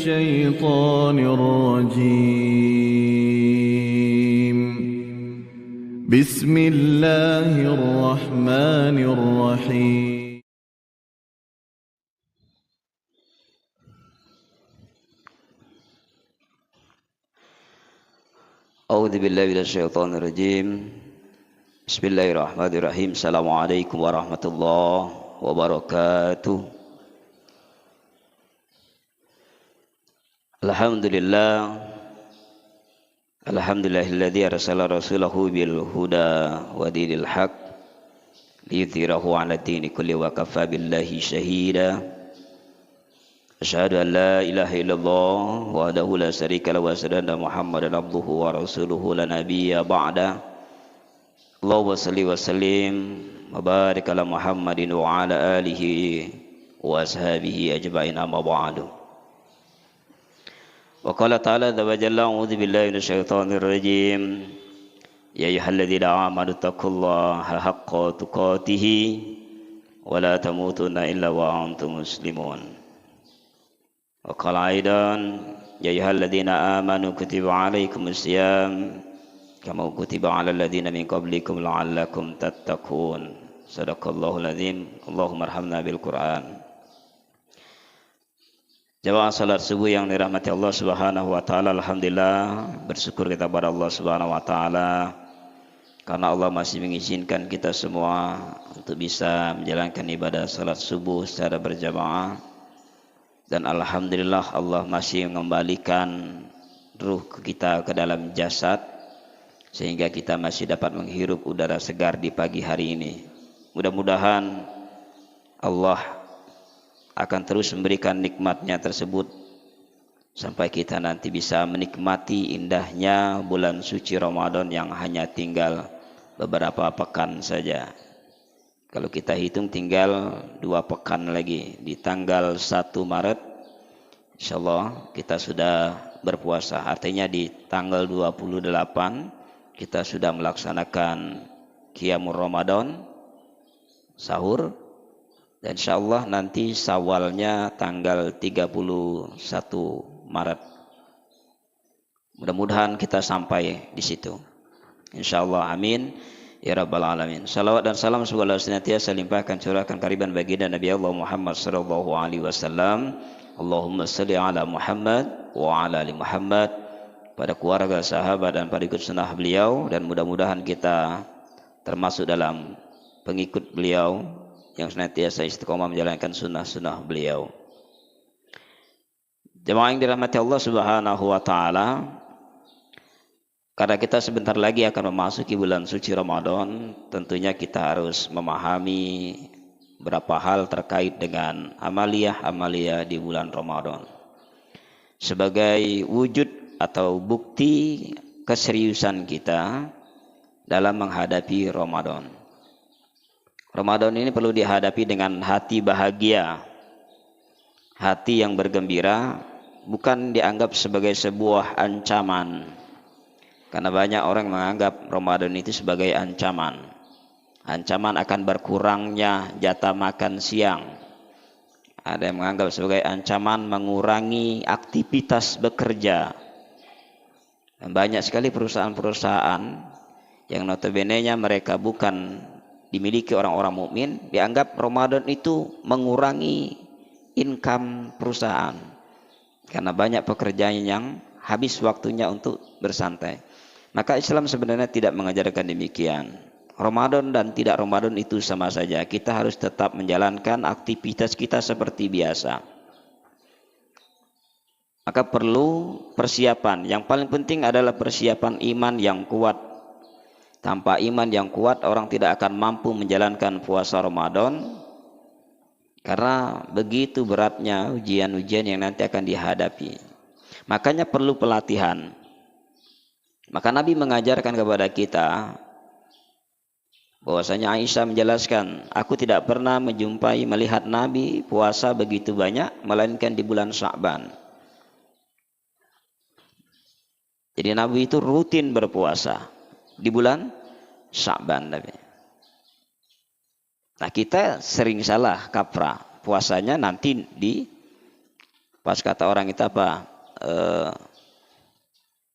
الشيطان الرجيم. بسم الله الرحمن الرحيم. أعوذ بالله من الشيطان الرجيم. بسم الله الرحمن الرحيم. السلام عليكم ورحمة الله وبركاته. Alhamdulillah. Alhamdulillahilladzi arsala rasulahu bil huda wa dinil haq liyudhhirahu 'ala dini kulli wa kafa billahi shahida. Asyhadu an la ilaha illallah wahdahu la syarika lahu wa asyhadu anna Muhammadan abduhu wa rasuluhu la nabiyya ba'da. Allahumma shalli wa sallim wa barik ala Muhammadin wa ala alihi wa ashabihi ajma'in, amma ba'du. Wa qala ta'ala azza wa jalla, a'udzu billahi minasy syaithanir rajim. Ya ayyuhalladzina amanu taqullaha haqqa tuqatih wa la tamutunna illa wa antum muslimun. Wa qala aidan, ya ayyuhalladzina amanu kutiba 'alaikumus syiyam kama kutiba 'alal ladzina min qablikum la'allakum tattaqun. Shadaqallahul azim. Allahumma arhamna bil Qur'an. Jamaah salat subuh yang dirahmati Allah Subhanahu wa taala, alhamdulillah bersyukur kita kepada Allah Subhanahu wa taala karena Allah masih mengizinkan kita semua untuk bisa menjalankan ibadah salat subuh secara berjamaah, dan alhamdulillah Allah masih mengembalikan ruh kita ke dalam jasad sehingga kita masih dapat menghirup udara segar di pagi hari ini. Mudah-mudahan Allah akan terus memberikan nikmatnya tersebut sampai kita nanti bisa menikmati indahnya bulan suci Ramadan yang hanya tinggal beberapa pekan saja. Kalau kita hitung tinggal 2 pekan lagi, di tanggal 1 Maret insyaallah kita sudah berpuasa. Artinya di tanggal 28 kita sudah melaksanakan Qiyamul Ramadan, sahur. Dan insyaallah nanti Syawalnya tanggal 31 Maret. Mudah-mudahan kita sampai di situ. Insyaallah, amin ya rabbal alamin. Salawat dan salam semoga senantiasa limpahkan curahkan kariban baginda Nabi Allah Muhammad sallallahu alaihi wasallam. Allahumma shalli ala Muhammad wa ala ali Muhammad, pada keluarga, sahabat dan para ikut sunnah beliau, dan mudah-mudahan kita termasuk dalam pengikut beliau yang senantiasa istiqomah menjalankan sunnah-sunnah beliau. Jemaah yang dirahmati Allah Subhanahu wa taala, karena kita sebentar lagi akan memasuki bulan suci Ramadan, tentunya kita harus memahami beberapa hal terkait dengan amaliyah-amaliyah di bulan Ramadan sebagai wujud atau bukti keseriusan kita dalam menghadapi Ramadan. Ramadan ini perlu dihadapi dengan hati bahagia, hati yang bergembira, bukan dianggap sebagai sebuah ancaman. Karena banyak orang menganggap Ramadan itu sebagai ancaman. Ancaman akan berkurangnya jatah makan siang. Ada yang menganggap sebagai ancaman mengurangi aktivitas bekerja. Dan banyak sekali perusahaan-perusahaan yang notabene-nya mereka bukan dimiliki orang-orang mukmin, dianggap Ramadan itu mengurangi income perusahaan karena banyak pekerjaan yang habis waktunya untuk bersantai. Maka Islam sebenarnya tidak mengajarkan demikian. Ramadan dan tidak Ramadan itu sama saja. Kita harus tetap menjalankan aktivitas kita seperti biasa. Maka perlu persiapan. Yang paling penting adalah persiapan iman yang kuat. Tanpa iman yang kuat, orang tidak akan mampu menjalankan puasa Ramadan karena begitu beratnya ujian-ujian yang nanti akan dihadapi. Makanya perlu pelatihan. Maka Nabi mengajarkan kepada kita bahwasanya Aisyah menjelaskan, aku tidak pernah melihat Nabi puasa begitu banyak melainkan di bulan Sya'ban. Jadi Nabi itu rutin berpuasa di bulan Sya'ban. Nah, kita sering salah kaprah puasanya nanti di Pas kata orang itu apa?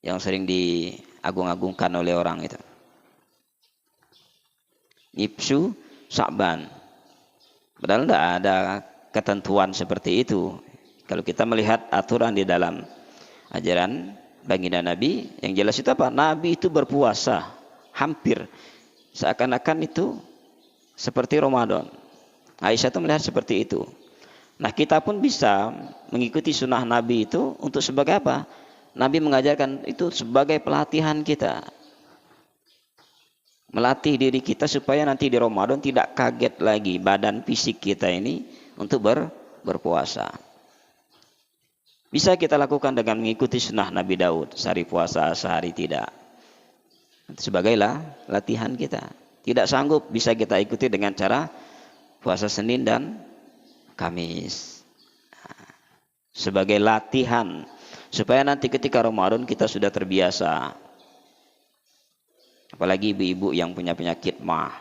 Yang sering diagung-agungkan oleh orang itu. Nipsu Sya'ban. Padahal tidak ada ketentuan seperti itu. Kalau kita melihat aturan di dalam ajaran baginda Nabi, yang jelas itu apa? Nabi itu berpuasa hampir seakan-akan itu seperti Ramadan. Aisyah itu melihat seperti itu. Nah, kita pun bisa mengikuti sunnah Nabi itu untuk sebagai apa? Nabi mengajarkan itu sebagai pelatihan kita. Melatih diri kita supaya nanti di Ramadan tidak kaget lagi badan fisik kita ini untuk berpuasa. Bisa kita lakukan dengan mengikuti sunnah Nabi Daud, sehari puasa, sehari tidak. Sebagailah latihan kita. Tidak sanggup bisa kita ikuti dengan cara puasa Senin dan Kamis. Sebagai latihan supaya nanti ketika Ramadan kita sudah terbiasa. Apalagi ibu-ibu yang punya penyakit mah.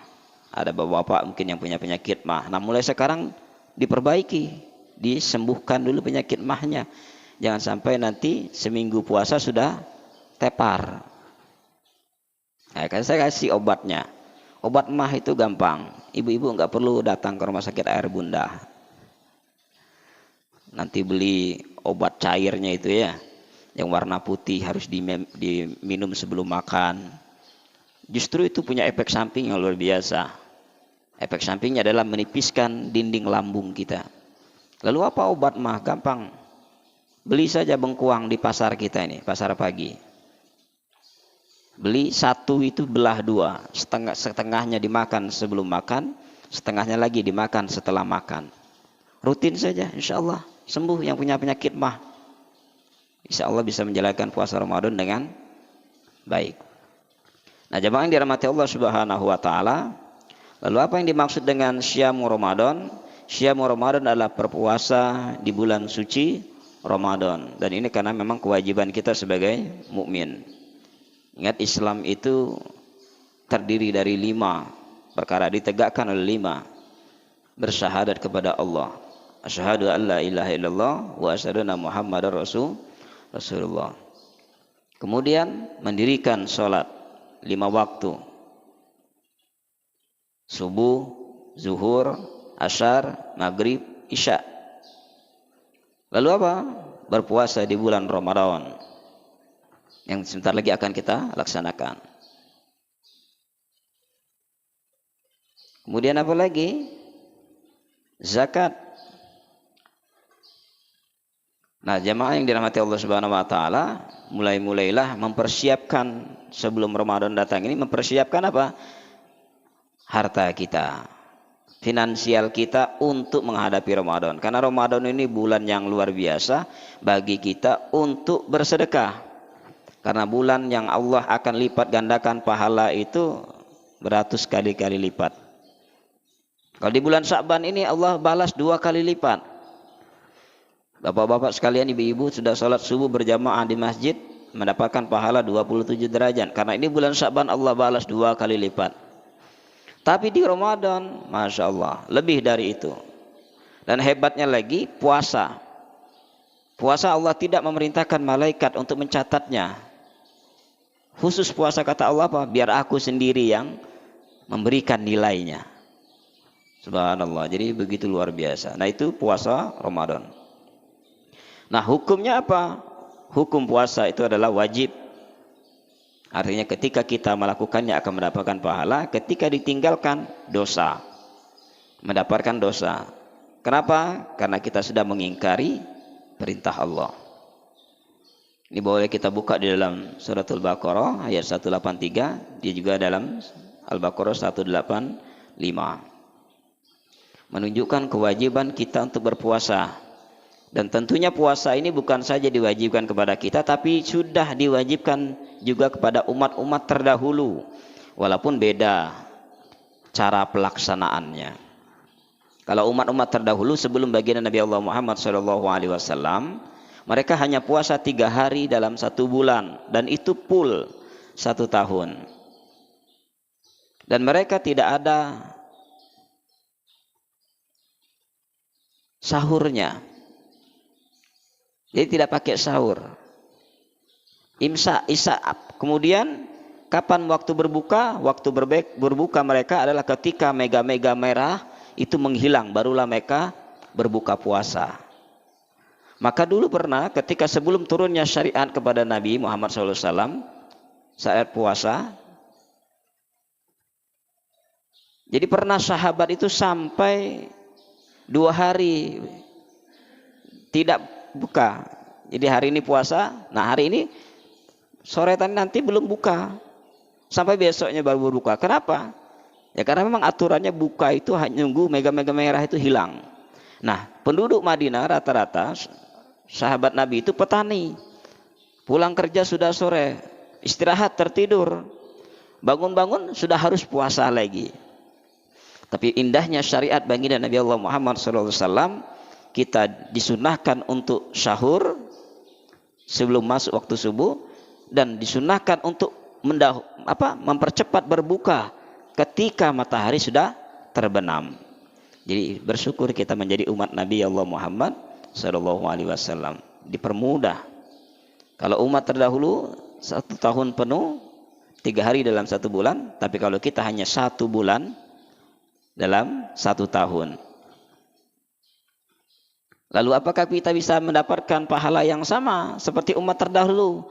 Ada bapak-bapak mungkin yang punya penyakit mah. Nah, mulai sekarang diperbaiki, disembuhkan dulu penyakit mahnya. Jangan sampai nanti seminggu puasa sudah tepar. Nah, kan saya kasih obatnya. Obat mah itu gampang. Ibu-ibu nggak perlu datang ke rumah sakit air bunda. Nanti beli obat cairnya itu ya, yang warna putih harus diminum sebelum makan. Justru itu punya efek samping yang luar biasa. Efek sampingnya adalah menipiskan dinding lambung kita. Lalu apa obat mah? Gampang. Beli saja bengkuang di pasar kita ini, pasar pagi. Beli satu itu belah dua, setengahnya dimakan sebelum makan, setengahnya lagi dimakan setelah makan. Rutin saja, insya Allah sembuh yang punya penyakit mah. Insya Allah bisa menjalankan puasa Ramadan dengan baik. Nah, jemaah yang dirahmati Allah Subhanahu wa taala, lalu apa yang dimaksud dengan syiamu Ramadan? Syiamu Ramadan adalah berpuasa di bulan suci Ramadan, dan ini karena memang kewajiban kita sebagai mukmin. Ingat, Islam itu terdiri dari 5 perkara, ditegakkan oleh 5. Bersyahadat kepada Allah, asyhadu an la ilaha illallah wa asyhadu anna Muhammadar Rasulullah. Kemudian mendirikan sholat 5 waktu, subuh, zuhur, asyar, maghrib, isya. Lalu apa? Berpuasa di bulan Ramadan yang sebentar lagi akan kita laksanakan. Kemudian apa lagi? Zakat. Nah, jemaah yang dirahmati Allah Subhanahu wa taala, mulailah mempersiapkan sebelum Ramadan datang ini, mempersiapkan apa? Harta kita, finansial kita untuk menghadapi Ramadan. Karena Ramadan ini bulan yang luar biasa bagi kita untuk bersedekah. Karena bulan yang Allah akan lipat gandakan pahala itu beratus kali lipat. Kalau di bulan Sya'ban ini Allah balas 2 kali lipat. Bapak-bapak sekalian, ibu-ibu sudah sholat subuh berjamaah di masjid mendapatkan pahala 27 derajat. Karena ini bulan Sya'ban Allah balas 2 kali lipat. Tapi di Ramadan, Masya Allah, lebih dari itu. Dan hebatnya lagi, puasa. Puasa Allah tidak memerintahkan malaikat untuk mencatatnya. Khusus puasa kata Allah apa? Biar aku sendiri yang memberikan nilainya. Subhanallah, jadi begitu luar biasa. Nah, itu puasa Ramadan. Nah, hukumnya apa? Hukum puasa itu adalah wajib. Artinya ketika kita melakukannya akan mendapatkan pahala, ketika ditinggalkan dosa, mendapatkan dosa. Kenapa? Karena kita sudah mengingkari perintah Allah. Ini boleh kita buka di dalam suratul Baqarah ayat 183, dia juga dalam Al-Baqarah 185. Menunjukkan kewajiban kita untuk berpuasa. Dan tentunya puasa ini bukan saja diwajibkan kepada kita, tapi sudah diwajibkan juga kepada umat-umat terdahulu, walaupun beda cara pelaksanaannya. Kalau umat-umat terdahulu sebelum baginda Nabi Allah Muhammad SAW, mereka hanya puasa 3 hari dalam 1 bulan, dan itu full 1 tahun. Dan mereka tidak ada sahurnya. Jadi tidak pakai sahur. Imsak, isya. Kemudian kapan waktu berbuka? Waktu berbuka mereka adalah ketika mega-mega merah itu menghilang, barulah mereka berbuka puasa. Maka dulu pernah ketika sebelum turunnya syariat kepada Nabi Muhammad SAW saat puasa, jadi pernah sahabat itu sampai 2 hari tidak buka. Jadi hari ini puasa, nah hari ini sore tadi nanti belum buka, sampai besoknya baru berbuka. Kenapa? Ya karena memang aturannya buka itu hanya nunggu mega-mega merah itu hilang. Nah penduduk Madinah rata-rata sahabat Nabi itu petani, pulang kerja sudah sore, istirahat tertidur, bangun-bangun sudah harus puasa lagi. Tapi indahnya syariat baginda Nabi Allah Muhammad SAW, kita disunahkan untuk sahur sebelum masuk waktu subuh, dan disunahkan untuk mempercepat berbuka ketika matahari sudah terbenam. Jadi bersyukur kita menjadi umat Nabi Allah Muhammad SAW, dipermudah. Kalau umat terdahulu 1 tahun penuh 3 hari dalam 1 bulan, tapi kalau kita hanya 1 bulan dalam 1 tahun. Lalu apakah kita bisa mendapatkan pahala yang sama seperti umat terdahulu?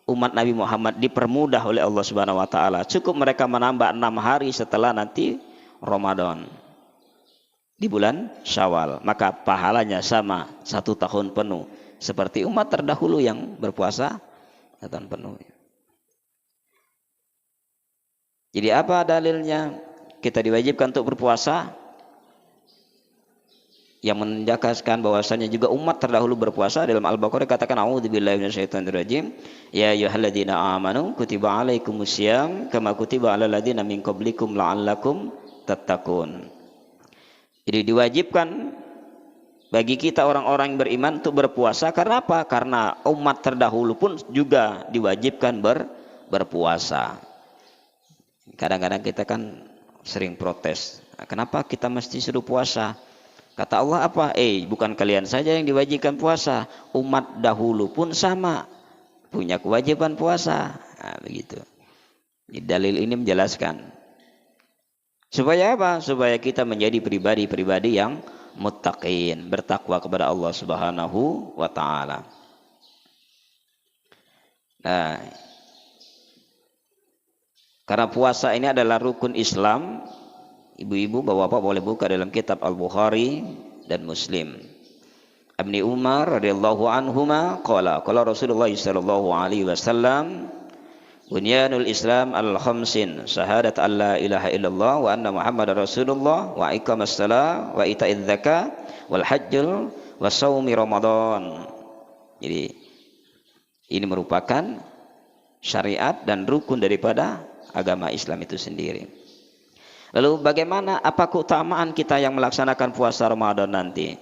Umat Nabi Muhammad dipermudah oleh Allah Subhanahu wa taala. Cukup mereka menambah 6 hari setelah nanti Ramadan di bulan Syawal, maka pahalanya sama 1 tahun penuh seperti umat terdahulu yang berpuasa 1 tahun penuh. Jadi apa dalilnya kita diwajibkan untuk berpuasa? Yang menjelaskan bahwasanya juga umat terdahulu berpuasa. Dalam Al-Baqarah katakan a'udzubillahi minasyaitonirrajim, ya ayyuhalladzina amanu kutiba alaikumusiyam kama kutiba alal ladzina min qablikum la'allakum tattaqun. Jadi diwajibkan bagi kita orang-orang yang beriman untuk berpuasa. Karena apa? Karena umat terdahulu pun juga diwajibkan berpuasa. Kadang-kadang kita kan sering protes, kenapa kita mesti suruh puasa? Kata Allah apa? Bukan kalian saja yang diwajibkan puasa, umat dahulu pun sama punya kewajiban puasa. Nah, begitu. Dalil ini menjelaskan supaya apa? Supaya kita menjadi pribadi-pribadi yang muttaqin, bertakwa kepada Allah Subhanahu wa taala. Nah, karena puasa ini adalah rukun Islam, ibu-ibu, bapak-bapak boleh buka dalam kitab Al-Bukhari dan Muslim. Ibnu Umar radhiyallahu anhuma qala Rasulullah sallallahu alaihi wasallam, bunyanul Islam al-khamsin, syahadat an la ilaha illallah wa anna Muhammadar Rasulullah wa iqamas shalah wa ita'iz zakah wal hajjul wa shaumi Ramadan. Jadi ini merupakan syariat dan rukun daripada agama Islam itu sendiri. Lalu bagaimana, apa keutamaan kita yang melaksanakan puasa Ramadan nanti?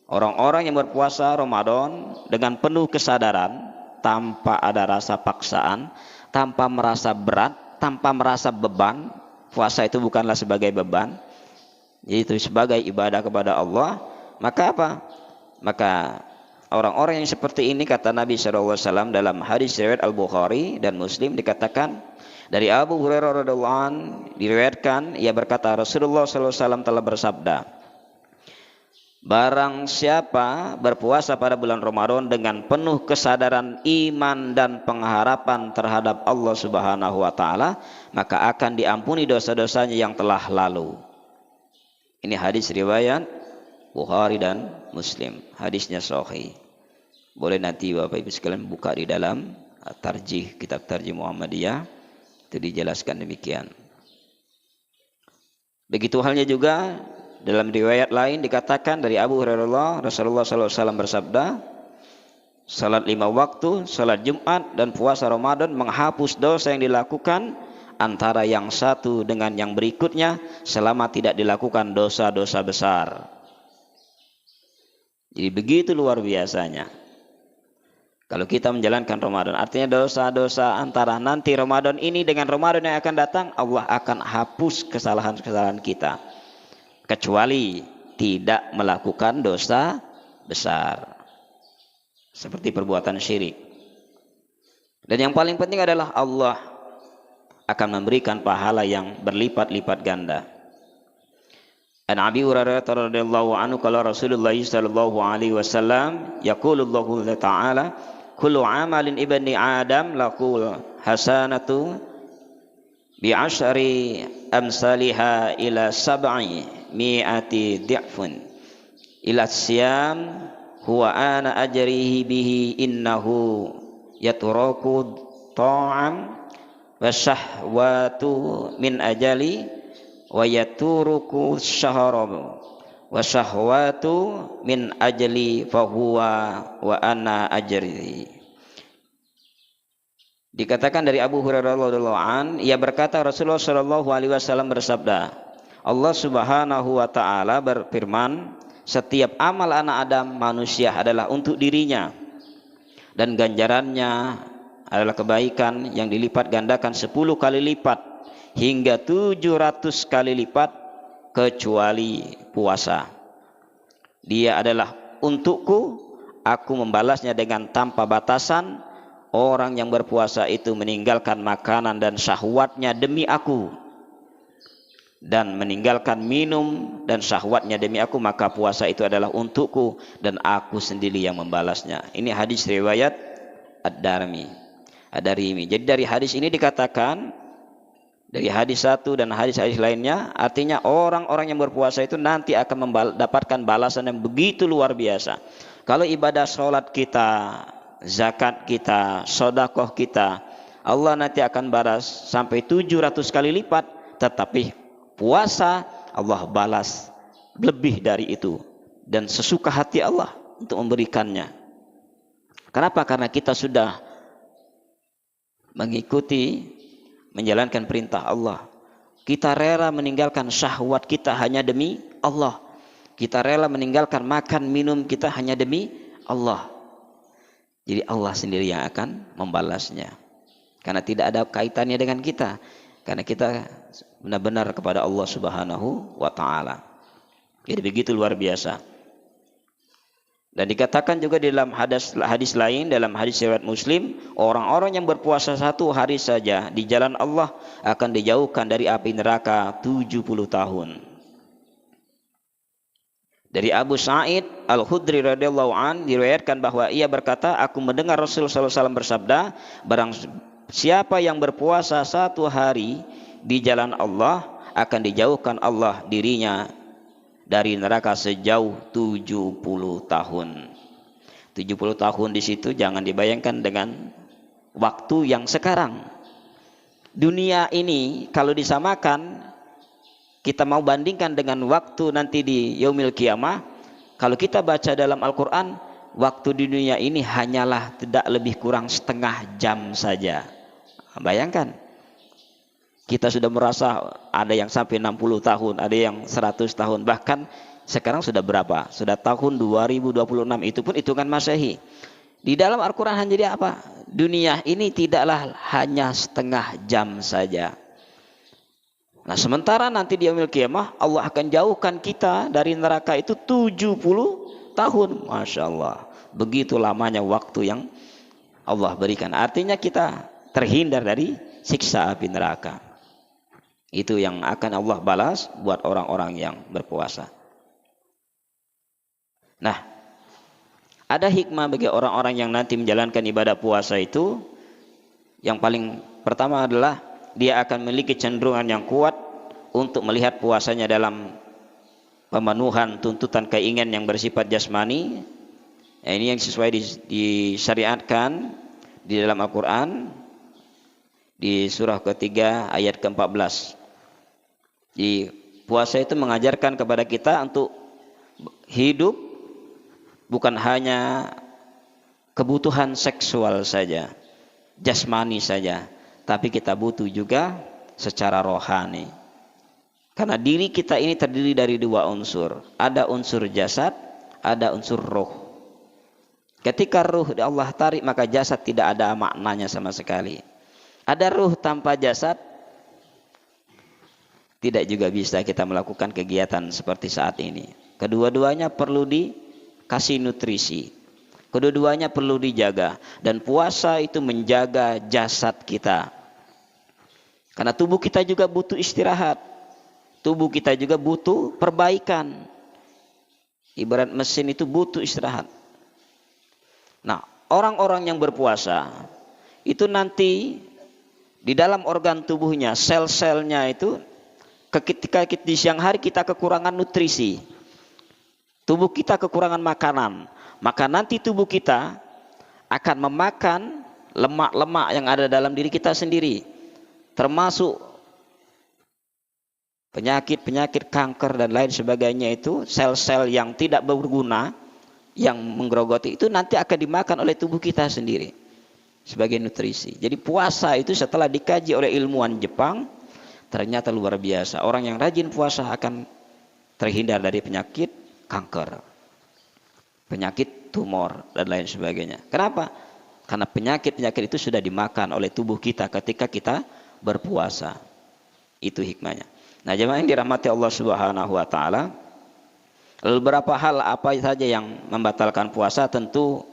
Orang-orang yang berpuasa Ramadan dengan penuh kesadaran, tanpa ada rasa paksaan, tanpa merasa berat, tanpa merasa beban. Puasa itu bukanlah sebagai beban, itu sebagai ibadah kepada Allah. Maka apa? Maka orang-orang yang seperti ini, kata Nabi SAW dalam hadis riwayat Al-Bukhari dan Muslim, dikatakan dari Abu Hurairah radhiyallahu anhu, diriwayatkan, ia berkata, Rasulullah SAW telah bersabda, barang siapa berpuasa pada bulan Ramadan dengan penuh kesadaran iman dan pengharapan terhadap Allah Subhanahu wa taala, maka akan diampuni dosa-dosanya yang telah lalu. Ini hadis riwayat Bukhari dan Muslim. Hadisnya sahih. Boleh nanti Bapak Ibu sekalian buka di dalam tarjih, kitab tarjih Muhammadiyah. Itu dijelaskan demikian. Begitu halnya juga dalam riwayat lain dikatakan dari Abu Hurairah, Rasulullah SAW bersabda, salat 5 waktu, salat Jumat dan puasa Ramadan menghapus dosa yang dilakukan antara yang satu dengan yang berikutnya selama tidak dilakukan dosa-dosa besar. Jadi begitu luar biasanya kalau kita menjalankan Ramadan. Artinya dosa-dosa antara nanti Ramadan ini dengan Ramadan yang akan datang, Allah akan hapus kesalahan-kesalahan kita, kecuali tidak melakukan dosa besar. seperti perbuatan syirik. Dan yang paling penting adalah Allah akan memberikan pahala yang berlipat-lipat ganda. An Abi Hurairah radhiyallahu anhu qala Rasulullah sallallahu alaihi wasallam yaqulu Allahu ta'ala kullu amalin ibni Adam lahu hasanatu bi asyri amsalha ila sab'i mi'ati di'fun ila siyam huwa ana ajrihi bihi innahu yatraku ta'am wa syahwatu min ajali wa yaturuku syahram wa syahwatu min ajli fahuwa wa ana ajri. Dikatakan dari Abu Hurairah radhiyallahu an, ia berkata Rasulullah shallallahu alaihi wasallam bersabda, Allah Subhanahu wa taala berfirman, setiap amal anak Adam manusia adalah untuk dirinya dan ganjarannya adalah kebaikan yang dilipat gandakan 10 kali lipat hingga 700 kali lipat kecuali puasa. Dia adalah untukku, aku membalasnya dengan tanpa batasan. Orang yang berpuasa itu meninggalkan makanan dan syahwatnya demi aku, dan meninggalkan minum dan syahwatnya demi aku, maka puasa itu adalah untukku dan aku sendiri yang membalasnya. Ini hadis riwayat Ad-Darimi. Jadi dari hadis ini dikatakan, dari hadis satu dan hadis-hadis lainnya, artinya orang-orang yang berpuasa itu nanti akan mendapatkan balasan yang begitu luar biasa. Kalau ibadah sholat kita, zakat kita, sedekah kita, Allah nanti akan balas sampai 700 kali lipat. Tetapi puasa Allah balas lebih dari itu, dan sesuka hati Allah untuk memberikannya. Kenapa? Karena kita sudah mengikuti, menjalankan perintah Allah. Kita rela meninggalkan syahwat kita hanya demi Allah. Kita rela meninggalkan makan minum kita hanya demi Allah. Jadi Allah sendiri yang akan membalasnya, karena tidak ada kaitannya dengan kita, karena kita benar-benar kepada Allah Subhanahu wa ta'ala. Jadi begitu luar biasa. Dan dikatakan juga di dalam hadis lain, dalam hadis riwayat Muslim, orang-orang yang berpuasa 1 hari saja di jalan Allah akan dijauhkan dari api neraka 70 tahun. Dari Abu Sa'id Al-Khudri radhiyallahu an diriwayatkan bahwa ia berkata, aku mendengar Rasulullah SAW bersabda, barang siapa yang berpuasa 1 hari di jalan Allah akan dijauhkan Allah dirinya dari neraka sejauh 70 tahun. 70 tahun di situ jangan dibayangkan dengan waktu yang sekarang. Dunia ini kalau disamakan, kita mau bandingkan dengan waktu nanti di yaumil qiyamah, kalau kita baca dalam Al-Quran, waktu di dunia ini hanyalah tidak lebih kurang setengah jam saja. Bayangkan, kita sudah merasa ada yang sampai 60 tahun, ada yang 100 tahun, bahkan sekarang sudah berapa? Sudah tahun 2026, itu pun hitungan Masehi. Di dalam Al-Quran hanya jadi apa? Dunia ini tidaklah hanya setengah jam saja. Nah, sementara nanti di yaumil qiyamah Allah akan jauhkan kita dari neraka itu 70 tahun. Masya Allah. Begitu lamanya waktu yang Allah berikan. Artinya kita terhindar dari siksa api neraka. Itu yang akan Allah balas buat orang-orang yang berpuasa. Nah, ada hikmah bagi orang-orang yang nanti menjalankan ibadah puasa itu. Yang paling pertama adalah dia akan memiliki cenderungan yang kuat untuk melihat puasanya dalam pemenuhan tuntutan keinginan yang bersifat jasmani. Ini yang sesuai disyariatkan di dalam Al-Quran di surah ketiga ayat ke-14. Di puasa itu mengajarkan kepada kita untuk hidup bukan hanya kebutuhan seksual saja, jasmani saja, tapi kita butuh juga secara rohani. Karena diri kita ini terdiri dari 2 unsur. Ada unsur jasad, ada unsur ruh. Ketika ruh Allah tarik, maka jasad tidak ada maknanya sama sekali. Ada ruh tanpa jasad, tidak juga bisa kita melakukan kegiatan seperti saat ini. Kedua-duanya perlu dikasih nutrisi. Kedua-duanya perlu dijaga, dan puasa itu menjaga jasad kita. Karena tubuh kita juga butuh istirahat. Tubuh kita juga butuh perbaikan. Ibarat mesin itu butuh istirahat. Nah, orang-orang yang berpuasa itu nanti di dalam organ tubuhnya, sel-selnya itu ketika di siang hari kita kekurangan nutrisi. Tubuh kita kekurangan makanan. Maka nanti tubuh kita akan memakan lemak-lemak yang ada dalam diri kita sendiri. Termasuk penyakit-penyakit kanker dan lain sebagainya itu, sel-sel yang tidak berguna, yang menggerogoti itu nanti akan dimakan oleh tubuh kita sendiri sebagai nutrisi. Jadi puasa itu setelah dikaji oleh ilmuwan Jepang, ternyata luar biasa. Orang yang rajin puasa akan terhindar dari penyakit kanker, penyakit tumor dan lain sebagainya. Kenapa? Karena penyakit-penyakit itu sudah dimakan oleh tubuh kita ketika kita berpuasa. Itu hikmahnya. Nah, jemaah yang dirahmati Allah Subhanahu wa taala, lalu berapa hal apa saja yang membatalkan puasa? Tentu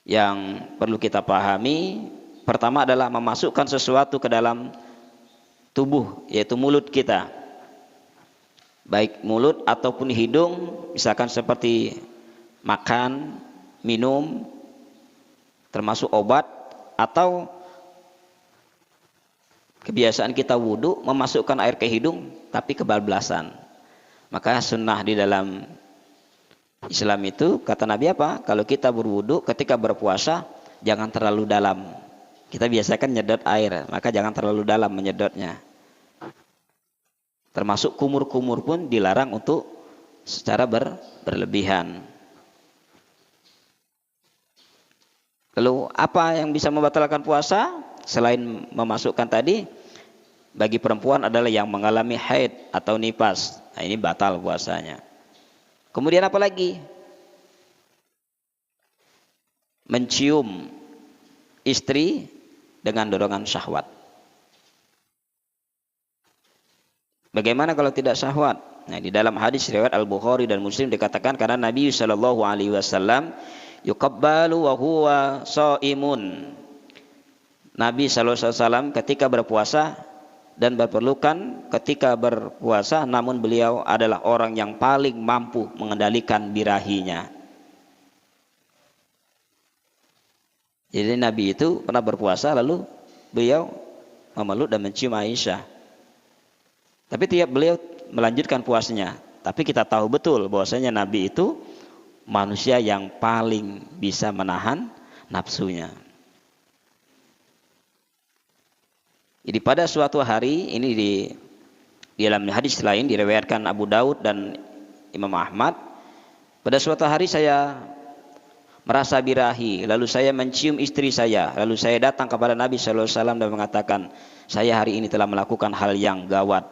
yang perlu kita pahami, pertama adalah memasukkan sesuatu ke dalam tubuh, yaitu mulut kita. Baik mulut ataupun hidung, misalkan seperti makan, minum, termasuk obat, atau kebiasaan kita wudhu memasukkan air ke hidung tapi kebablasan. Maka sunnah di dalam Islam itu, kata Nabi apa? Kalau kita berwudhu ketika berpuasa jangan terlalu dalam. Kita biasakan nyedot air, maka jangan terlalu dalam menyedotnya. Termasuk kumur-kumur pun dilarang untuk secara berlebihan. Lalu apa yang bisa membatalkan puasa? Selain memasukkan tadi, bagi perempuan adalah yang mengalami haid atau nifas. Nah, ini batal puasanya. Kemudian apa lagi? Mencium istri dengan dorongan syahwat. Bagaimana kalau tidak syahwat? Nah, di dalam hadis riwayat Al-Bukhari dan Muslim dikatakan karena Nabi sallallahu alaihi wasallam yuqabbalu wa huwa shaimun. Nabi sallallahu alaihi wasallam ketika berpuasa dan berpelukan ketika berpuasa, namun beliau adalah orang yang paling mampu mengendalikan birahinya. Jadi Nabi itu pernah berpuasa lalu beliau memeluk dan mencium Aisyah. Tapi tiap beliau melanjutkan puasanya. Tapi kita tahu betul bahwasanya Nabi itu manusia yang paling bisa menahan nafsunya. Jadi pada suatu hari ini di dalam hadis lain diriwayatkan Abu Daud dan Imam Ahmad, pada suatu hari saya merasa birahi, lalu saya mencium istri saya, lalu saya datang kepada Nabi sallallahu alaihi wasallam dan mengatakan, saya hari ini telah melakukan hal yang gawat.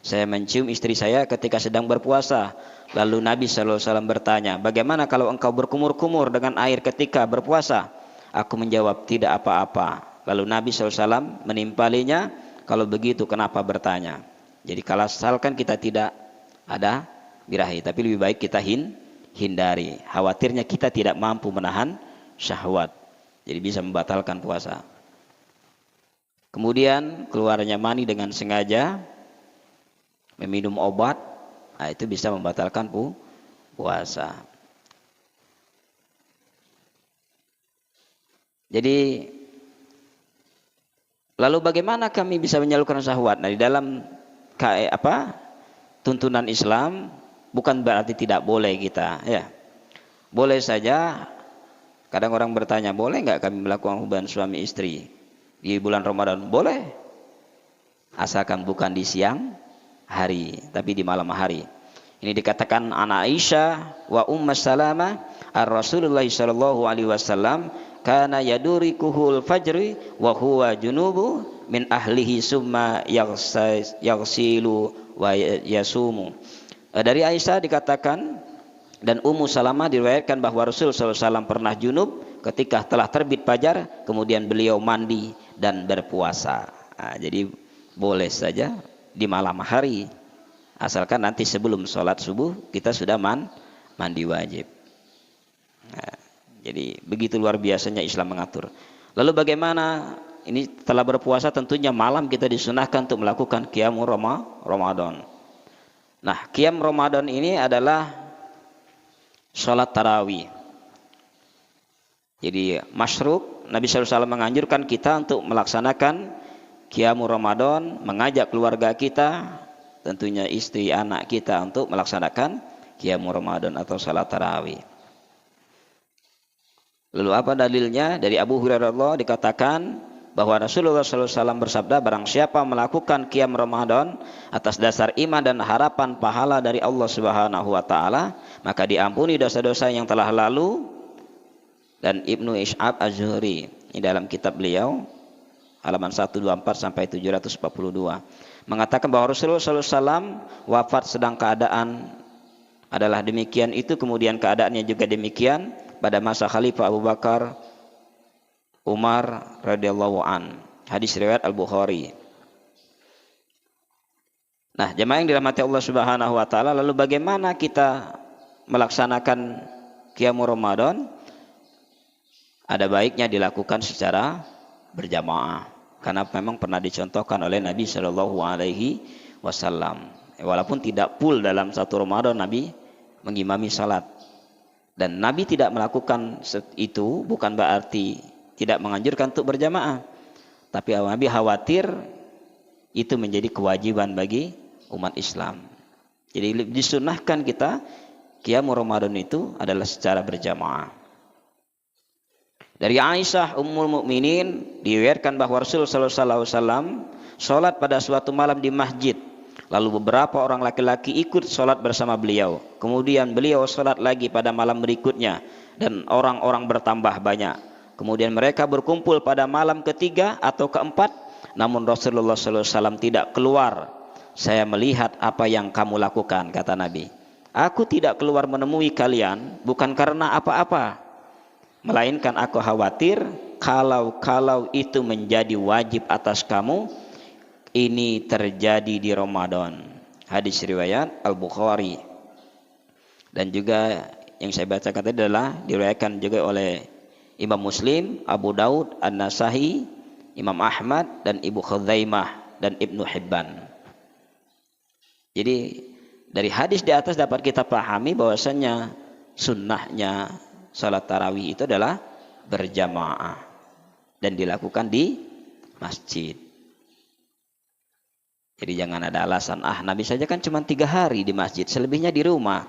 Saya mencium istri saya ketika sedang berpuasa. Lalu Nabi sallallahu alaihi wasallam bertanya, bagaimana kalau engkau berkumur-kumur dengan air ketika berpuasa? Aku menjawab, tidak apa-apa. Lalu Nabi sallallahu alaihi wasallam menimpalinya, kalau begitu kenapa bertanya? Jadi kalau asalkan kita tidak ada birahi, tapi lebih baik kita hindari. Khawatirnya kita tidak mampu menahan syahwat, jadi bisa membatalkan puasa. Kemudian keluarnya mani dengan sengaja, meminum obat, nah itu bisa membatalkan puasa. Jadi lalu bagaimana kami bisa menyalurkan syahwat? Nah, di dalam tuntunan Islam bukan berarti tidak boleh kita, ya. Boleh saja. Kadang orang bertanya, boleh nggak kami melakukan hubungan suami istri di bulan Ramadan? Boleh, asalkan bukan di siang hari, tapi di malam hari. Ini dikatakan an Aisyah wa Salamah ar-Rasulullah sallallahu alaihi wasallam kana yadurikuhul fajri wa huwa junubu min ahlihi summa yaghsilu wa yasumu. Dari Aisyah dikatakan dan Salamah diriwayatkan bahwa Rasul sallallahu alaihi wasallam pernah junub ketika telah terbit fajar, kemudian beliau mandi dan berpuasa. Nah, jadi boleh saja di malam hari, asalkan nanti sebelum sholat subuh kita sudah mandi wajib. Jadi begitu luar biasanya Islam mengatur. Lalu bagaimana ini setelah berpuasa tentunya malam kita disunahkan untuk melakukan qiyamul Ramadan. Nah, qiyam Ramadan ini adalah sholat tarawih. Jadi masyruq, Nabi SAW menganjurkan kita untuk melaksanakan qiyamul Ramadan, mengajak keluarga kita, tentunya istri anak kita untuk melaksanakan qiyamul Ramadan atau sholat tarawih. Lalu apa dalilnya? Dari Abu Hurairah dikatakan bahwa Rasulullah SAW bersabda, barang siapa melakukan qiyam Ramadan atas dasar iman dan harapan pahala dari Allah Subhanahu wa taala, maka diampuni dosa-dosa yang telah lalu. Dan Ibnu Ish'ab Az-Zuhri ini dalam kitab beliau halaman 124 sampai 742 mengatakan bahwa Rasulullah SAW wafat sedang keadaan adalah demikian itu, kemudian keadaannya juga demikian pada masa Khalifah Abu Bakar Umar radhiyallahu an. Hadis riwayat Al-Bukhari. Nah, jemaah yang dirahmati Allah Subhanahu wa taala, lalu bagaimana kita melaksanakan qiyamul Ramadan? Ada baiknya dilakukan secara berjamaah karena memang pernah dicontohkan oleh Nabi Shallallahu alaihi wasallam. Walaupun tidak full dalam satu Ramadan Nabi mengimami salat. Dan Nabi tidak melakukan itu bukan berarti tidak menganjurkan untuk berjamaah. Tapi Nabi khawatir itu menjadi kewajiban bagi umat Islam. Jadi disunahkan kita qiyamul Ramadan itu adalah secara berjamaah. Dari Aisyah Ummul Mukminin diriwayatkan bahwa Rasul sallallahu alaihi wasallam salat pada suatu malam di masjid. Lalu beberapa orang laki-laki ikut salat bersama beliau. Kemudian beliau salat lagi pada malam berikutnya dan orang-orang bertambah banyak. Kemudian mereka berkumpul pada malam ketiga atau keempat, namun Rasulullah sallallahu alaihi wasallam tidak keluar. Saya melihat apa yang kamu lakukan, kata Nabi. Aku tidak keluar menemui kalian bukan karena apa-apa, melainkan aku khawatir kalau itu menjadi wajib atas kamu, ini terjadi di Ramadan. Hadis riwayat Al-Bukhari. Dan juga yang saya bacakan tadi adalah diriwayatkan juga oleh Imam Muslim, Abu Daud, An-Nasa'i, Imam Ahmad, dan Ibnu Khuzaimah dan Ibnu Hibban. Jadi dari hadis di atas dapat kita pahami bahwasanya sunnahnya salat tarawih itu adalah berjamaah dan dilakukan di masjid. Jadi jangan ada alasan, Nabi saja kan cuma 3 hari di masjid, selebihnya di rumah.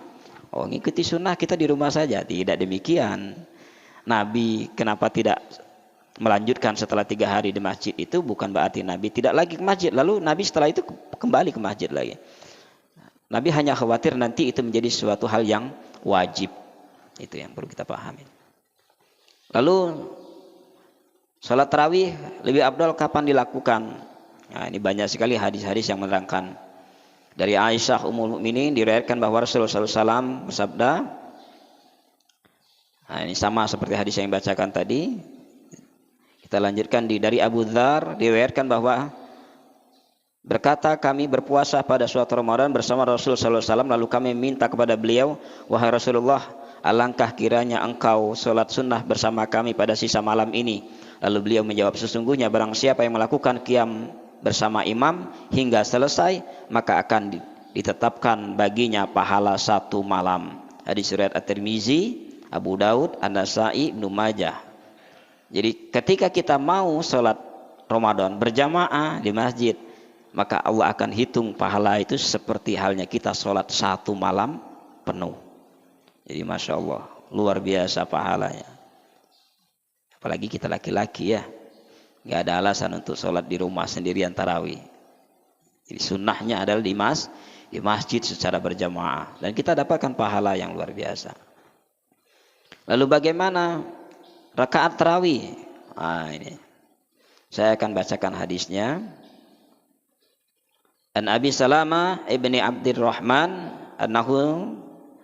Oh, ngikuti sunnah kita di rumah saja. Tidak demikian. Nabi kenapa tidak melanjutkan setelah 3 hari di masjid itu bukan berarti Nabi tidak lagi ke masjid. Lalu Nabi setelah itu kembali ke masjid lagi. Nabi hanya khawatir nanti itu menjadi suatu hal yang wajib. Itu yang perlu kita pahami. Lalu salat tarawih lebih afdal kapan dilakukan? Nah, ini banyak sekali hadis-hadis yang menerangkan. Dari Aisyah Ummul Mukminin diriwayatkan bahwa Rasulullah SAW bersabda. Nah, ini sama seperti hadis yang dibacakan tadi. Kita lanjutkan dari Abu Dzar diriwayatkan bahwa berkata, kami berpuasa pada suatu Ramadan bersama Rasulullah SAW, lalu kami minta kepada beliau, wahai Rasulullah, alangkah kiranya engkau sholat sunnah bersama kami pada sisa malam ini. Lalu beliau menjawab, sesungguhnya barang siapa yang melakukan qiyam bersama imam hingga selesai, maka akan ditetapkan baginya pahala 1 malam. Hadis riwayat At-Tirmizi, Abu Daud, An-Nasa'i, Ibnu Majah. Jadi ketika kita mau sholat Ramadan berjamaah di masjid, maka Allah akan hitung pahala itu seperti halnya kita sholat 1 malam penuh. Jadi Masya Allah, luar biasa pahalanya. Apalagi kita laki-laki ya, gak ada alasan untuk sholat di rumah sendirian tarawih. Jadi sunnahnya adalah di masjid secara berjamaah. Dan kita dapatkan pahala yang luar biasa. Lalu bagaimana rakaat tarawih? Nah, ini saya akan bacakan hadisnya. An Abi Salamah ibni Abdurrahman annahu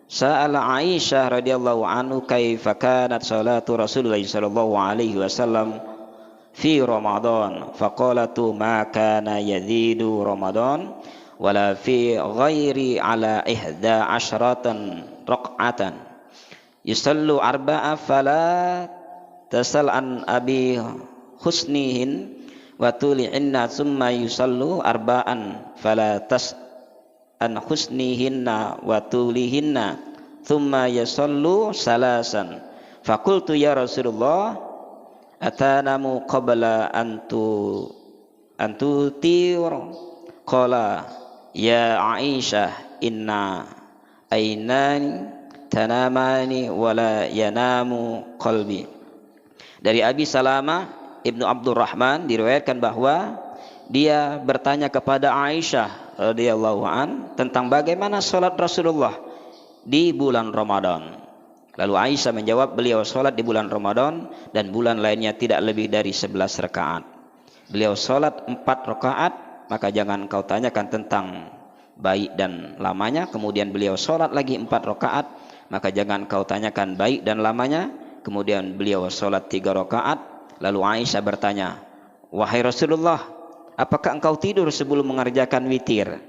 sa'ala Aisyah radhiyallahu anhu kaifa kanat salatu Rasulullah sallallahu alaihi wasallam fi Ramadan faqalatu ma kana yazidu Ramadan wala fi ghairi ala 11 raq'atan yusallu arba'a fala tasal an abi husnihin wa tulihinna thumma yusallu arba'an fala tas an husnihinna wa tulihinna thumma yusallu salasan. Fakultu ya Rasulullah atanamu qabla antu tir. Qala ya Aisyah inna ainani tanamani wala yanamu qalbi. Dari Abi Salamah Ibnu Abdurrahman diriwayatkan bahwa dia bertanya kepada Aisyah radhiyallahu an tentang bagaimana salat Rasulullah di bulan Ramadan. Lalu Aisyah menjawab, beliau salat di bulan Ramadan dan bulan lainnya tidak lebih dari 11 rakaat. Beliau salat 4 rakaat, maka jangan kau tanyakan tentang baik dan lamanya. Kemudian beliau salat lagi 4 rakaat, maka jangan kau tanyakan baik dan lamanya. Kemudian beliau salat 3 rakaat. Lalu Aisyah bertanya, wahai Rasulullah, apakah engkau tidur sebelum mengerjakan witir?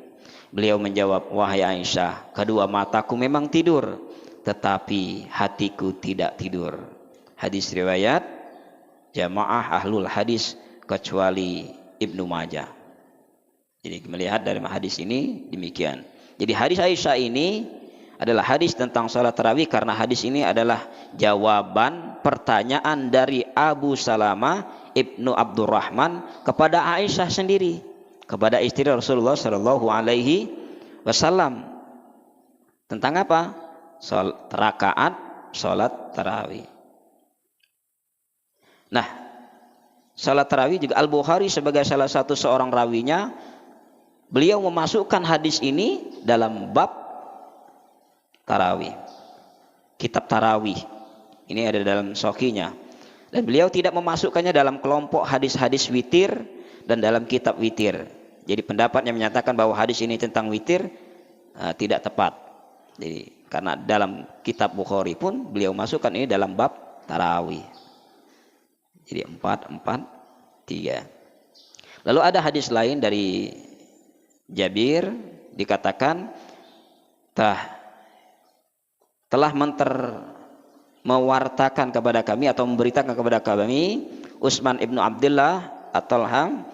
Beliau menjawab, wahai Aisyah, kedua mataku memang tidur, tetapi hatiku tidak tidur. Hadis riwayat jamaah ahlul hadis kecuali Ibnu Majah. Jadi melihat dari hadis ini demikian. Jadi hadis Aisyah ini adalah hadis tentang salat tarawih, karena hadis ini adalah jawaban pertanyaan dari Abu Salamah Ibnu Abdurrahman kepada Aisyah sendiri, kepada istri Rasulullah Shallallahu Alaihi Wasallam, tentang apa? Rakaat salat tarawih. Nah, salat tarawih juga Al-Bukhari sebagai salah satu seorang rawinya, beliau memasukkan hadis ini dalam bab tarawih, kitab tarawih. Ini ada dalam Sahihnya. Dan beliau tidak memasukkannya dalam kelompok hadis-hadis witir dan dalam kitab witir. Jadi pendapatnya menyatakan bahwa hadis ini tentang witir tidak tepat. Jadi karena dalam kitab Bukhari pun beliau masukkan ini dalam bab tarawih. Jadi 4, 4, 3. Lalu ada hadis lain dari Jabir, dikatakan telah mewartakan kepada kami atau memberitakan kepada kami Utsman ibnu Abdullah At-Talham,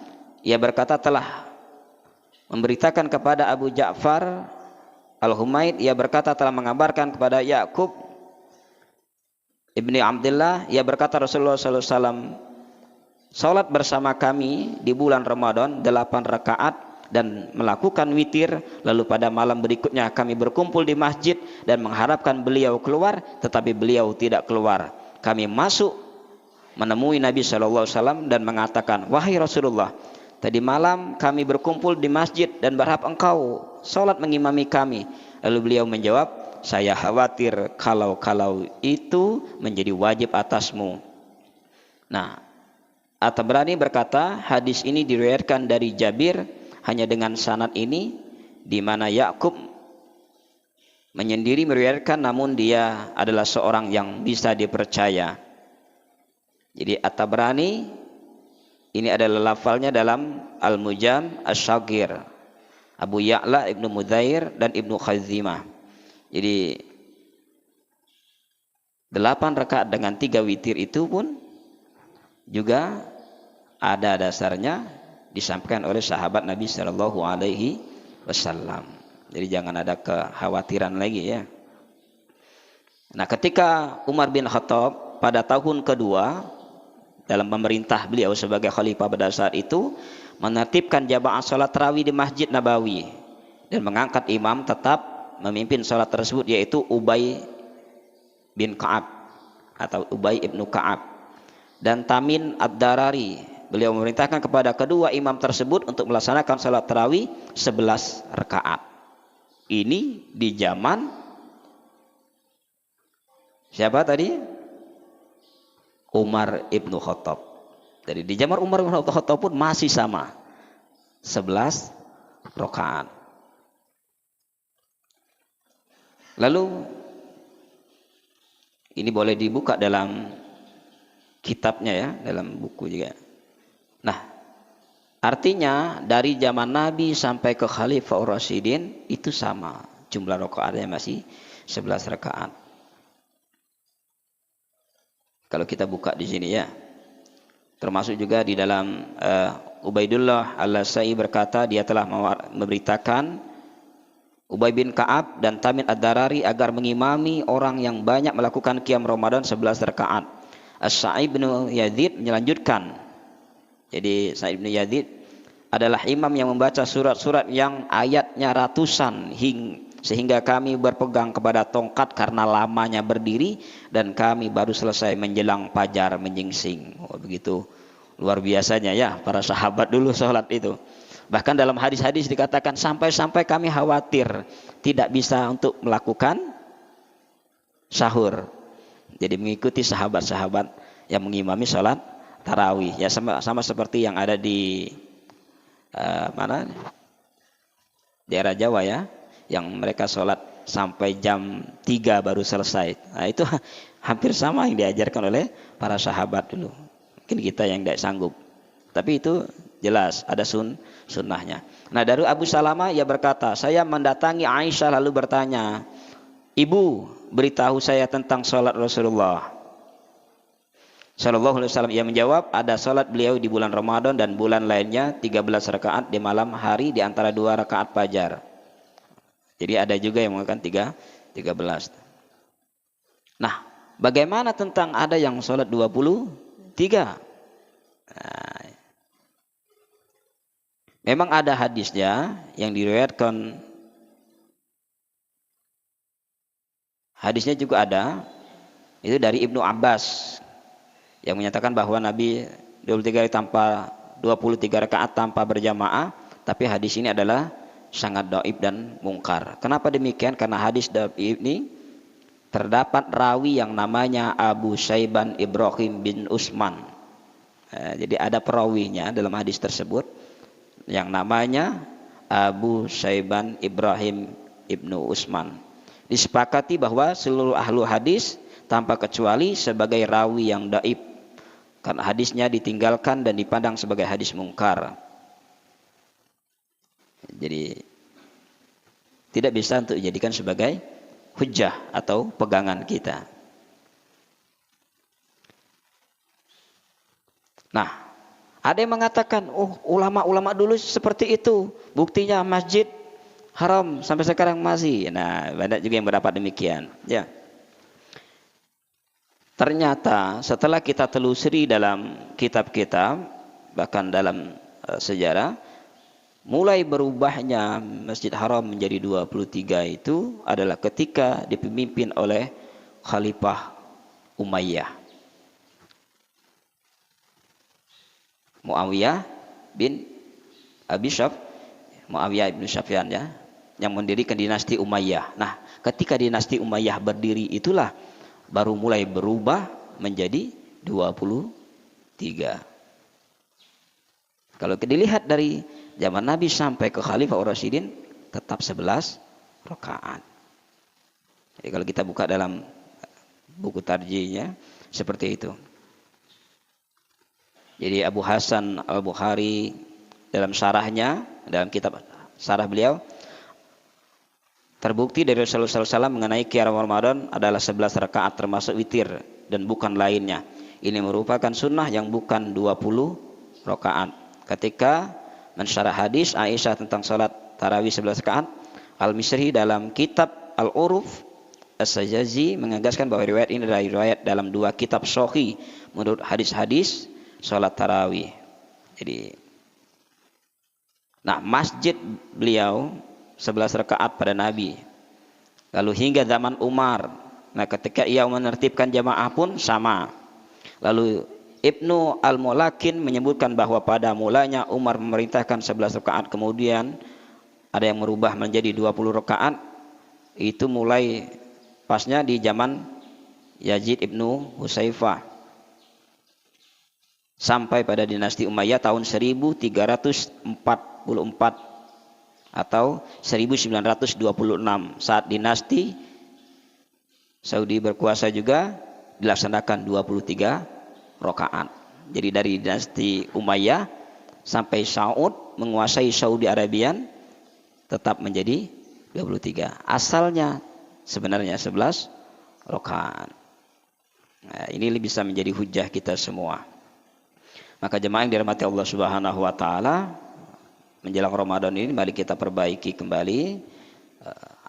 ia berkata telah memberitakan kepada Abu Ja'far Al-Humaid, ia berkata telah mengabarkan kepada Yakub ibni Abdullah, ia berkata Rasulullah SAW salat bersama kami di bulan Ramadan 8 rakaat dan melakukan witir, lalu pada malam berikutnya kami berkumpul di masjid dan mengharapkan beliau keluar, tetapi beliau tidak keluar. Kami masuk menemui Nabi SAW dan mengatakan, wahai Rasulullah, tadi malam kami berkumpul di masjid dan berharap engkau salat mengimami kami. Lalu beliau menjawab, saya khawatir kalau itu menjadi wajib atasmu. Nah, At-Tabrani berkata hadis ini diriwayatkan dari Jabir hanya dengan sanad ini, di mana Yakub menyendiri meriwayatkan, namun dia adalah seorang yang bisa dipercaya. Jadi At-Tabrani ini adalah lafalnya dalam Al-Mujam Asy-Syaghir, Abu Ya'la Ibnu Mudzair dan Ibnu Khaizimah. Jadi 8 rakaat dengan 3 witir itu pun juga ada dasarnya, disampaikan oleh sahabat Nabi Shallallahu Alaihi Wasallam. Jadi jangan ada kekhawatiran lagi ya. Nah, ketika Umar bin Khattab pada tahun kedua dalam pemerintah beliau sebagai khalifah pada saat itu, menertibkan jamaah salat tarawih di Masjid Nabawi dan mengangkat imam tetap memimpin salat tersebut, yaitu Ubay bin Ka'ab atau Ubay ibnu Ka'ab dan Tamin Ad-Darari. Beliau memerintahkan kepada kedua imam tersebut untuk melaksanakan salat tarawih 11 rakaat. Ini di zaman siapa tadi? Umar ibnu Khattab. Jadi di zaman Umar ibnu Khattab pun masih sama, 11 rakaat. Lalu ini boleh dibuka dalam kitabnya ya, dalam buku juga. Nah, artinya dari zaman Nabi sampai ke Khalifah Rasyidin itu sama, jumlah rakaatnya masih 11 rakaat. Kalau kita buka di sini ya. Termasuk juga di dalam Ubaidullah Al-Lasai berkata dia telah memberitakan Ubay bin Ka'ab dan Tamim Ad-Darari agar mengimami orang yang banyak melakukan qiyam Ramadan 11 rakaat. As-Sa'ib bin Yazid melanjutkan. Jadi Sa'ib bin Yazid adalah imam yang membaca surat-surat yang ayatnya ratusan sehingga kami berpegang kepada tongkat karena lamanya berdiri dan kami baru selesai menjelang fajar menyingsing. Oh, begitu luar biasanya ya para sahabat dulu sholat itu. Bahkan dalam hadis-hadis dikatakan sampai-sampai kami khawatir tidak bisa untuk melakukan sahur. Jadi mengikuti sahabat-sahabat yang mengimami sholat tarawih. Ya sama seperti yang ada di mana? Daerah Jawa ya. Yang mereka sholat sampai jam 3 baru selesai. Nah itu hampir sama yang diajarkan oleh para sahabat dulu. Mungkin kita yang tidak sanggup. Tapi itu jelas ada sunnahnya. Nah dari Abu Salamah ia berkata, saya mendatangi Aisyah lalu bertanya, Ibu beritahu saya tentang sholat Rasulullah Sallallahu Alaihi Wasallam. Ia menjawab, ada sholat beliau di bulan Ramadan dan bulan lainnya 13 rakaat di malam hari di antara 2 rakaat fajar. Jadi ada juga yang mengatakan 13. Nah, bagaimana tentang ada yang sholat 23? Nah, memang ada hadisnya yang diriwayatkan. Hadisnya juga ada. Itu dari Ibnu Abbas yang menyatakan bahwa Nabi 23 rakaat tanpa berjamaah, tapi hadis ini adalah sangat dhaif dan mungkar. Kenapa demikian? Karena hadis dhaif ini terdapat rawi yang namanya Abu Syaiban Ibrahim bin Utsman. Jadi ada perawinya dalam hadis tersebut yang namanya Abu Syaiban Ibrahim ibnu Utsman. Disepakati bahwa seluruh ahlu hadis tanpa kecuali sebagai rawi yang dhaif karena hadisnya ditinggalkan dan dipandang sebagai hadis mungkar. Jadi tidak bisa untuk dijadikan sebagai hujjah atau pegangan kita. Nah, ada yang mengatakan, oh ulama-ulama dulu seperti itu, buktinya Masjid Haram sampai sekarang masih. Nah, banyak juga yang berpendapat demikian. Ya. Ternyata setelah kita telusuri dalam kitab-kitab, bahkan dalam sejarah, mulai berubahnya Masjid Haram menjadi 23 itu adalah ketika dipimpin oleh Khalifah Umayyah. Muawiyah bin Muawiyah bin Sufyan ya, yang mendirikan dinasti Umayyah. Nah, ketika dinasti Umayyah berdiri itulah baru mulai berubah menjadi 23. Kalau dilihat dari zaman Nabi sampai ke Khalifah Ar-Rasyidin tetap 11 rakaat. Jadi kalau kita buka dalam buku tarjihnya seperti itu. Jadi Abu Hasan Al-Bukhari dalam syarahnya, dalam kitab syarah beliau, terbukti dari Rasulullah SAW mengenai qiyam Ramadan adalah 11 rakaat termasuk witir dan bukan lainnya. Ini merupakan sunnah yang bukan 20 rakaat. Ketika mensyarah hadis Aisyah tentang salat tarawih 11 rakaat, Al-Misri dalam kitab Al-Uruf As-Sajazi mengegaskan bahwa riwayat ini adalah riwayat dalam 2 kitab sahih menurut hadis-hadis salat tarawih. Jadi, nah masjid beliau 11 rakaat pada Nabi. Lalu hingga zaman Umar, nah ketika ia menertibkan jamaah pun sama. Lalu Ibnu Al-Mulakin menyebutkan bahwa pada mulanya Umar memerintahkan 11 rakaat, kemudian ada yang merubah menjadi 20 rakaat. Itu mulai pasnya di zaman Yazid Ibnu Husaifah. Sampai pada dinasti Umayyah tahun 1344 atau 1926 saat dinasti Saudi berkuasa juga dilaksanakan 23 rakaat. Jadi dari dinasti Umayyah sampai Saud menguasai Saudi Arabia tetap menjadi 23. Asalnya sebenarnya 11 rakaat. Nah, ini bisa menjadi hujah kita semua. Maka jemaah yang dirahmati Allah Subhanahu wa taala, menjelang Ramadan ini mari kita perbaiki kembali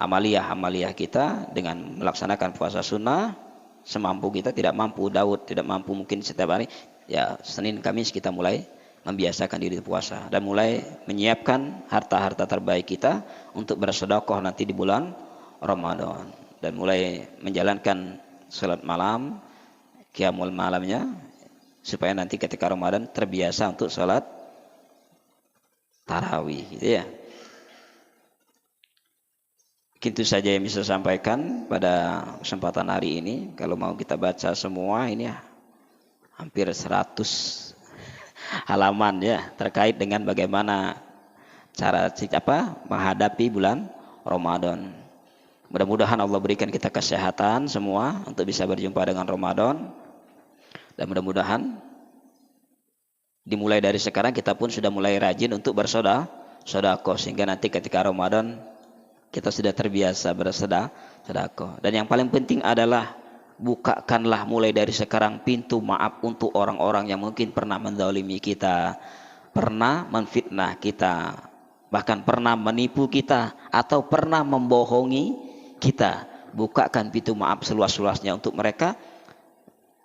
amaliyah kita dengan melaksanakan puasa sunnah semampu kita. Tidak mampu Daud, tidak mampu mungkin setiap hari, ya Senin Kamis kita mulai membiasakan diri puasa dan mulai menyiapkan harta-harta terbaik kita untuk bersedekah nanti di bulan Ramadan, dan mulai menjalankan salat malam, qiyamul malamnya, supaya nanti ketika Ramadan terbiasa untuk salat tarawih gitu ya. Itu saja yang bisa saya sampaikan pada kesempatan hari ini. Kalau mau kita baca semua ini ya, hampir 100 halaman ya, terkait dengan bagaimana cara menghadapi bulan Ramadan. Mudah-mudahan Allah berikan kita kesehatan semua untuk bisa berjumpa dengan Ramadan, dan mudah-mudahan dimulai dari sekarang kita pun sudah mulai rajin untuk bersedekah, sehingga nanti ketika Ramadan kita sudah terbiasa bersedekah. Dan yang paling penting adalah bukakanlah mulai dari sekarang pintu maaf untuk orang-orang yang mungkin pernah menzalimi kita, pernah menfitnah kita, bahkan pernah menipu kita, atau pernah membohongi kita. Bukakan pintu maaf seluas-luasnya untuk mereka,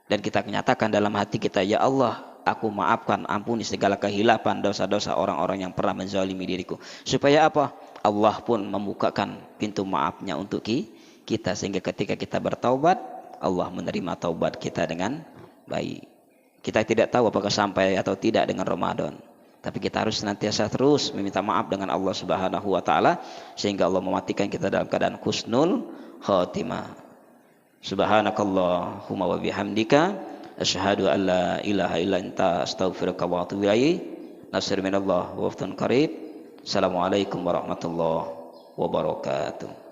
dan kita menyatakan dalam hati kita, ya Allah, aku maafkan, ampuni segala kehilapan, dosa-dosa orang-orang yang pernah menzalimi diriku. Supaya apa? Allah pun membukakan pintu maafnya untuk kita, sehingga ketika kita bertaubat, Allah menerima taubat kita dengan baik. Kita tidak tahu apakah sampai atau tidak dengan Ramadan, tapi kita harus senantiasa terus meminta maaf dengan Allah Subhanahu wa taala, sehingga Allah mematikan kita dalam keadaan husnul khatimah. Subhanakallahumma wa bihamdika asyhadu an la ilaha illa anta astaghfiruka wa atubu ilaik. Nasr minallah wa waftun qarib. Assalamualaikum warahmatullahi wabarakatuh.